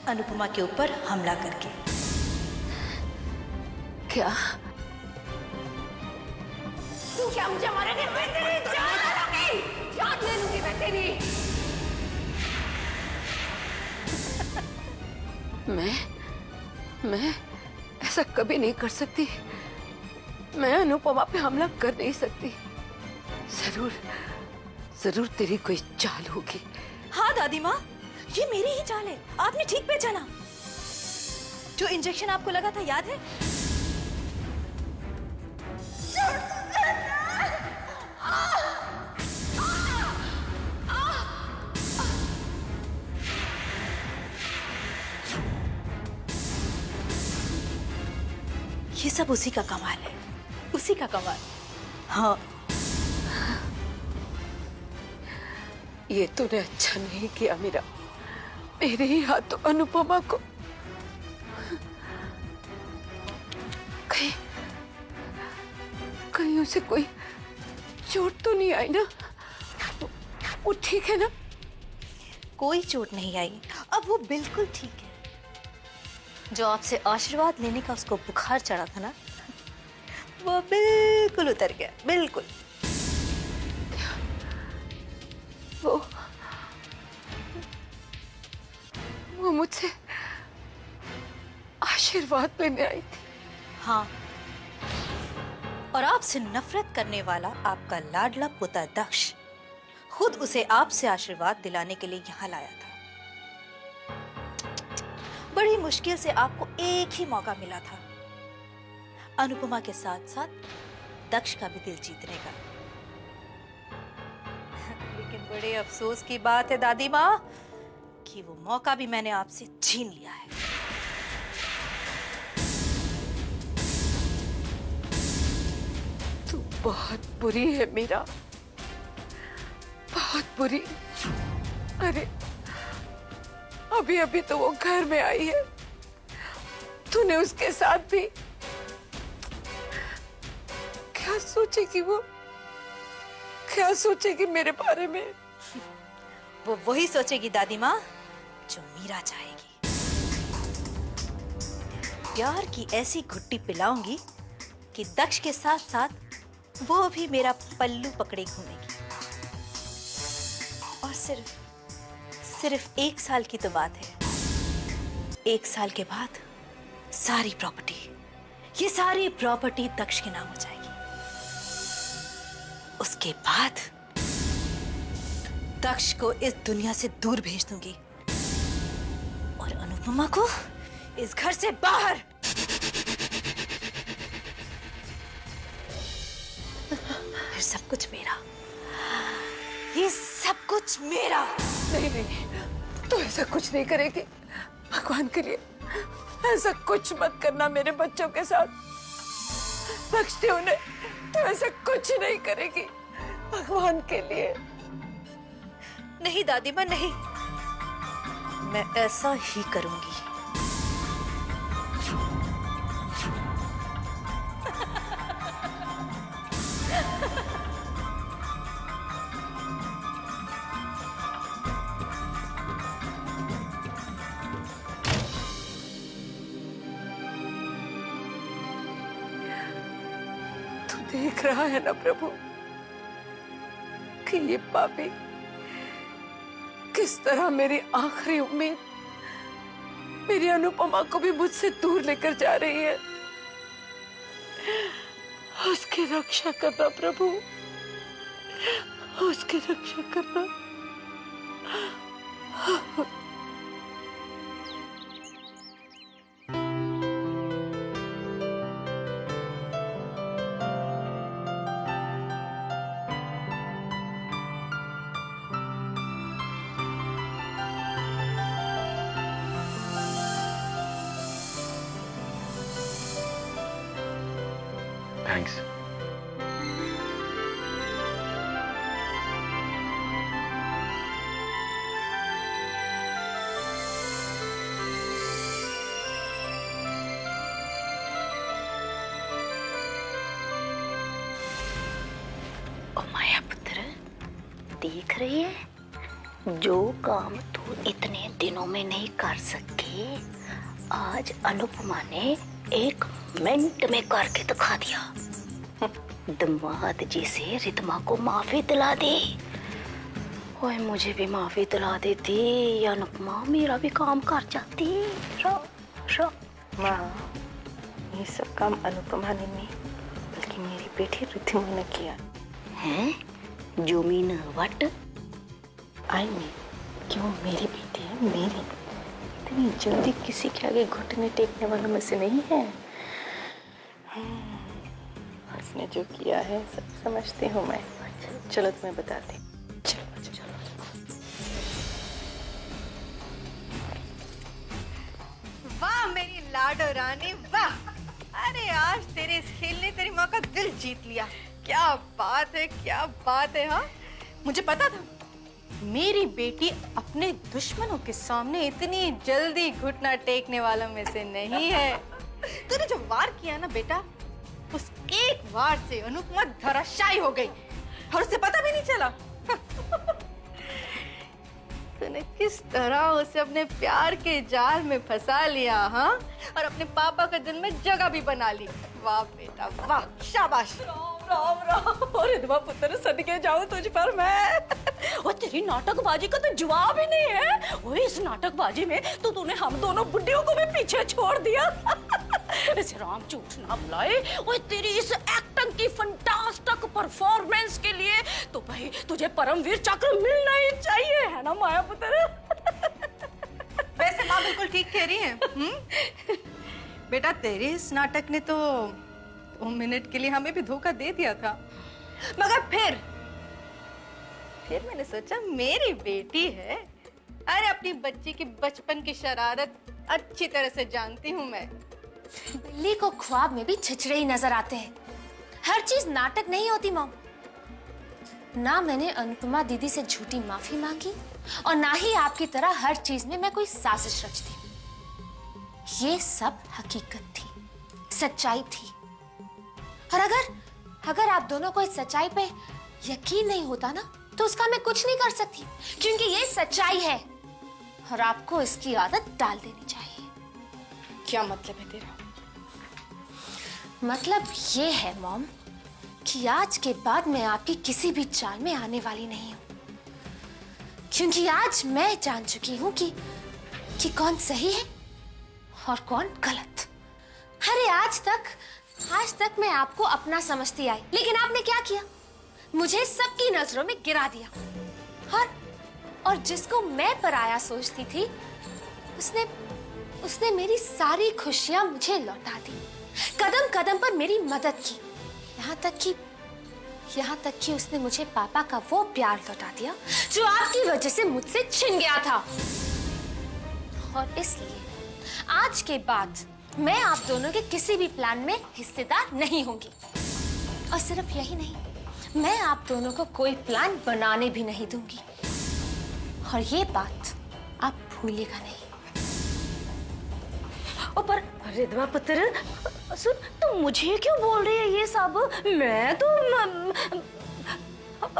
अनुपमा के ऊपर हमला करके। क्या तू क्या मुझे मारेगी? मैं तेरी जान ले लूंगी, जान ले लूंगी मैं तेरी। मैं ऐसा कभी नहीं कर सकती। मैं अनुपमा पे हमला कर नहीं सकती। जरूर तेरी कोई चाल होगी। हाँ दादी माँ, ये मेरी ही चाल है। आपने ठीक पहचाना। जो इंजेक्शन आपको लगा था याद है? ये सब उसी का कमाल है, उसी का कमाल। हाँ, ये तूने अच्छा नहीं किया मीरा। मेरे ही हाथों अनुपमा को कहीं उसे कोई चोट तो नहीं आई ना? वो ठीक है ना? कोई चोट नहीं आई। अब वो बिल्कुल ठीक है। जो आपसे आशीर्वाद लेने का उसको बुखार चढ़ा था ना, वो बिल्कुल उतर गया, बिल्कुल। वो मुझसे आशीर्वाद लेने आई थी। हाँ, और आपसे नफरत करने वाला आपका लाडला पोता दक्ष खुद उसे आपसे आशीर्वाद दिलाने के लिए यहाँ लाया था। बड़ी मुश्किल से आपको एक ही मौका मिला था अनुपमा के साथ साथ दक्ष का भी दिल जीतने का। लेकिन बड़े अफसोस की बात है दादी माँ कि वो मौका भी मैंने आपसे छीन लिया है। तू बहुत बुरी है मीरा, बहुत बुरी। अरे अभी अभी तो वो घर में आई है, तूने उसके साथ भी क्या सोचेगी? वो क्या सोचेगी मेरे बारे में? वो वही सोचेगी दादी माँ जो मीरा चाहेगी। प्यार की ऐसी घुट्टी पिलाऊंगी कि दक्ष के साथ साथ वो भी मेरा पल्लू पकड़े घूमेगी। और सिर्फ 1 साल की तो बात है। 1 साल के बाद सारी प्रॉपर्टी, ये सारी प्रॉपर्टी दक्ष के नाम हो जाएगी। उसके बाद दक्ष को इस दुनिया से दूर भेज दूंगी और अनुपमा को इस घर से बाहर। फिर सब कुछ मेरा, ये सब कुछ मेरा। नहीं, तू ऐसा कुछ नहीं करेगी। भगवान के लिए ऐसा कुछ मत करना मेरे बच्चों के साथ। बख्श दे उन्हें, तू ऐसा कुछ नहीं करेगी भगवान के लिए। नहीं दादी माँ, नहीं, मैं ऐसा ही करूंगी। तू देख रहा है ना प्रभु कि ये पापी किस तरह मेरी आखिरी उम्मीद, मेरी अनुपमा को भी मुझसे दूर लेकर जा रही है। उसकी रक्षा करना प्रभु, उसकी रक्षा करना। थैंक्स। माया पुत्र, देख रही है जो काम तू इतने दिनों में नहीं कर सकी, आज अनुपमा ने 1 मिनट में करके दिखा दिया। दामाद जी से रितमा को माफी दिला दी। ओए मुझे भी माफी दिला देती या अनुपमा, मेरा भी काम कर जाती। माँ, ये सब काम अनुपमा ने नहीं बल्कि मेरी बेटी रिद्धिमा ने किया हैं। जो मीन वट आई मीन, क्यों मेरी बेटी है मेरी, इतनी जल्दी किसी के आगे घुटने टेकने वालों में से नहीं है। उसने जो किया है सब समझती हूँ मैं। चलो तुम्हें बताती। चलो चलो। वाह मेरी लाडो रानी वाह। अरे आज तेरे इस खेल ने तेरी माँ का दिल जीत लिया। क्या बात है, क्या बात है। हाँ, मुझे पता था मेरी बेटी अपने दुश्मनों के सामने इतनी जल्दी घुटना टेकने वालों में से नहीं है। तूने जो वार किया ना बेटा, उस एक वार से अनुपमा धराशायी हो गई और उसे पता भी नहीं चला। तूने किस तरह उसे अपने प्यार के जाल में फंसा लिया, हाँ, और अपने पापा के दिल में जगह भी बना ली। वाह बेटा वाह, शाबाश। राम राम। और रिद्धिमा पुत्र, सदके जाऊं तुझ पर मैं। और तेरी नाटकबाजी का तो जवाब ही नहीं है। वो इस नाटकबाजी में तो तूने हम दोनों बुड्ढियों को भी पीछे छोड़ दिया। इसे राम झूठ ना बुलाए। और तेरी इस एक्टिंग की फंटास्टिक परफॉर्मेंस के लिए तो भाई तुझे परमवीर चक्र मिलना ही चाहिए, है ना माया पुत्र? वैसे माँ बिल्कुल ठीक कह रही है। बेटा तेरे इस नाटक ने तो 2 मिनट के लिए हमें भी धोखा दे दिया था, मगर फिर मैंने सोचा मेरी बेटी है। अरे अपनी बच्ची की बचपन की शरारत अच्छी तरह से जानती हूँ मैं। बिल्ली को ख्वाब में भी छिछड़े ही नजर आते हैं। हर चीज नाटक नहीं होती मॉम। ना मैंने अनुपमा दीदी से झूठी माफी मांगी और ना ही आपकी तरह हर चीज में मैं कोई साजिश रचती। ये सब हकीकत थी, सच्चाई थी। और अगर आप दोनों को इस सच्चाई पे यकीन नहीं होता ना, तो उसका मैं कुछ नहीं कर सकती, क्योंकि ये सच्चाई है और आपको इसकी आदत डाल देनी चाहिए। क्या मतलब है तेरा? मतलब ये है मॉम कि आज के बाद मैं आपकी किसी भी चाल में आने वाली नहीं हूं, क्योंकि आज मैं जान चुकी हूं कि कौन सही है और कौन गलत। अरे आज तक मैं आपको अपना समझती आई, लेकिन आपने क्या किया? मुझे सबकी नजरों में गिरा दिया। और जिसको मैं पराया सोचती थी, उसने मेरी सारी खुशियां मुझे लौटा दी। कदम कदम पर मेरी मदद की, यहाँ तक कि उसने मुझे पापा का वो प्यार लौटा दिया जो आपकी वजह से मुझसे छिन गया था। और इसलिए आज के बाद मैं आप दोनों के किसी भी प्लान में हिस्सेदार नहीं होंगी। और सिर्फ यही नहीं, मैं आप दोनों को कोई प्लान बनाने भी नहीं दूंगी। और ये बात आप भूलिएगा नहीं। पर रिद्धिमा पुत्र, सुन, तुम मुझे क्यों बोल रही है ये सब? मैं तो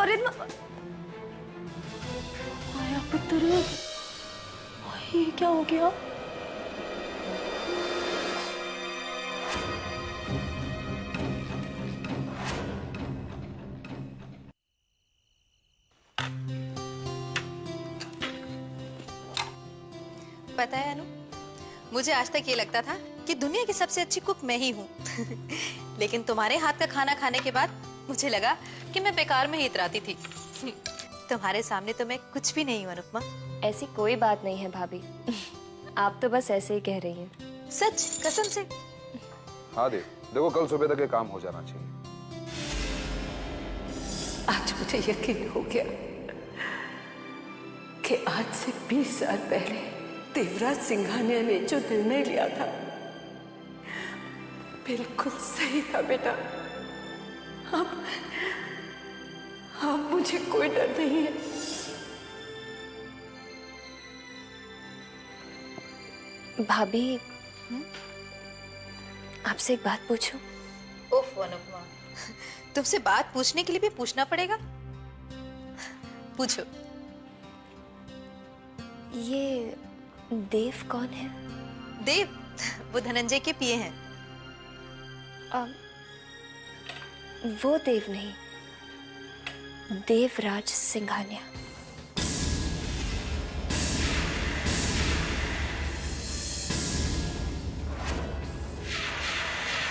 रिद्धिमा माया पुत्र, ये क्या हो गया? पता है अनु, मुझे आज तक ये लगता था कि दुनिया की सबसे अच्छी कुक मैं ही हूँ। लेकिन तुम्हारे हाथ का खाना खाने के बाद मुझे लगा कि मैं बेकार में ही इतराती थी। तुम्हारे सामने तो मैं कुछ भी नहीं हूँ अनुपमा। ऐसी कोई बात नहीं है भाभी, आप तो बस ऐसे ही कह रही हैं। सच, कसम से। हाँ देखो कल सुबह तक ये काम हो जाना चाहिए। आज मुझे यकीन हो गया कि आज से 20 साल पहले देवराज सिंघानिया ने जो निर्णय लिया था बिल्कुल सही था बेटा। अब मुझे कोई डर नहीं है। भाभी, आपसे एक बात पूछूं? ओफ अनुपमा, तुमसे बात पूछने के लिए भी पूछना पड़ेगा। पूछो। ये देव कौन है? देव वो धनंजय के पिए हैं। वो देव नहीं, देवराज सिंघानिया।